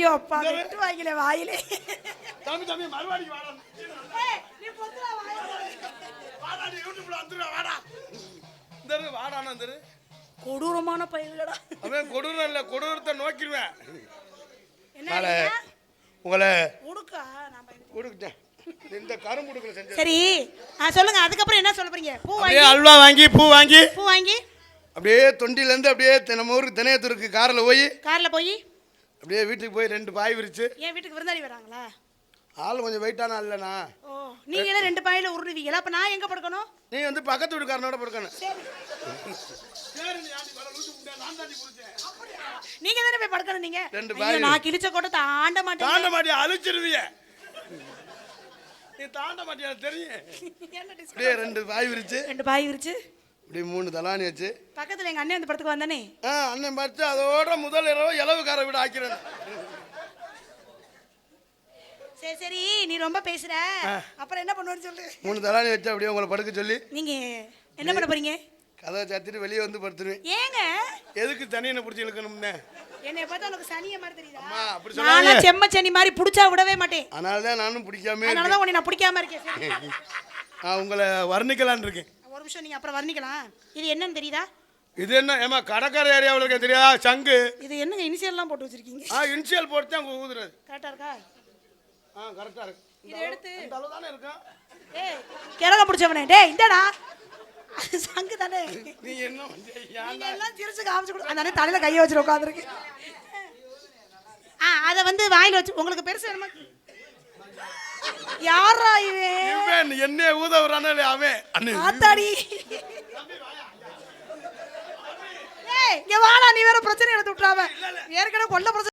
ஐயோ அப்பா விட்டு வாங்கிலே வாயிலே. தம்பி மறுவாடிக்கு வாடா. நீ பொத்துடா வாடா நீ யூடியூப்ல வந்துடா வாடா. இந்தரு வாடானா இந்தரு. கொடூரமான பையன்டா. அவன் கொடூரம் இல்ல, கொடூரத்தை நோக்கிடுவேன். என்ன உங்களை உடுக்கா நான் உடுக்கிட்டேன். இந்த கரும்புடுக்குல செஞ்சு. சரி சொல்லுங்க, அதுக்கப்புறம் என்ன சொல்ல போறீங்க? பூ வாங்கி அல்வா வாங்கி பூ வாங்கி அப்படியே தொண்டில இருந்து அப்படியே நம்ம ஊருக்கு திணையத்தூருக்கு கார்ல போய் அப்படியே வீட்டுக்கு போய் 2 பாய் விரிச்சு. ஏன் வீட்டுக்கு விருந்தாளி வராங்களா? ஆள் கொஞ்சம் வெயிட்டான இல்லனா. ஓ நீங்க எல்லாம் 2 பாயில உருடுவீங்களா? அப்ப நான் எங்க படுக்கணும்? நீ வந்து பக்கத்து வீட்டுக்காரனோட படுக்கணும். சரி நீங்க தானே போய் படுக்கணும். நீங்க 2 பாய். நான் கிழிச்ச கோட்டை தாண்ட மாட்டேன். அழிச்சிருவீங்க. நீ தாண்ட மாட்டியா தெரியும். அப்படியே 2 பாய் விரிச்சு இப்படி 3 தலானி வச்சு பக்கத்துல எங்க அண்ணன் வந்து படத்துக்கு வந்தானே. அண்ணன் பார்த்து அதோட முதல் இரவு இலவுக்கார வீடு ஆக்கிறேன். சரி நீ ரொம்ப பேசுற, அப்புறம் என்ன பண்ணுவேன்னு சொல்லு. 3 தலானி வச்சு அப்படியே உங்களை படுக்க சொல்லி நீங்க என்ன பண்ண போறீங்க? கதவை சாத்திட்டு வெளியே வந்து படுத்துருவேன். ஏங்க எதுக்கு தனியனை பிடிச்சி இழுக்கணும்னே? என்னைய பார்த்தா உனக்கு சனிய மாதிரி தெரியுதா? அம்மா அப்படி சொல்லாதே. நான் செம்ம சனி மாதிரி புடிச்சா விடவே மாட்டேன். அதனால தான் நானும் பிடிக்காம அதனால தான் உன்னை நான் பிடிக்காம இருக்கேன். நான் உங்களை வர்ணிக்கலாம்னு இருக்கேன். ஒரு நிமிஷம், நீங்க அப்புறம் வர்ணிக்கலாம். இது என்னன்னு தெரியுதா? இது என்ன ஏமா கடற்கரை ஏரியாவில் இருக்க தெரியாதா? சங்கு. இது என்னங்க இனிஷியல்லாம் போட்டு வச்சிருக்கீங்க? இனிஷியல் போட்டு தான் ஊதுறது. கரெக்டா இருக்கா? கரெக்டா இருக்கு. இத எடுத்து இந்த அளவு தானே இருக்கு. ஏய் கிழங்க பிடிச்சவனே, டேய் இந்தடா சங்கு தானே. நீ என்ன பண்றீங்க? நீங்க எல்லாம் சிரிச்சு காமிச்சு கொடு. அந்த தலையில கைய வச்சு உட்கார்ந்திருக்கு. அத வந்து வாயில வச்சு உங்களுக்கு பெருசு வேணுமா? யாரா இவன்? என்ன ஊதவரானே அவன். ஆத்தாடி. ஏய் இங்க வாடா, நீ வேற பிரச்சனை எடுத்து விட்டுறாம. ஏற்கனவே கொல்ல பிரச்சனை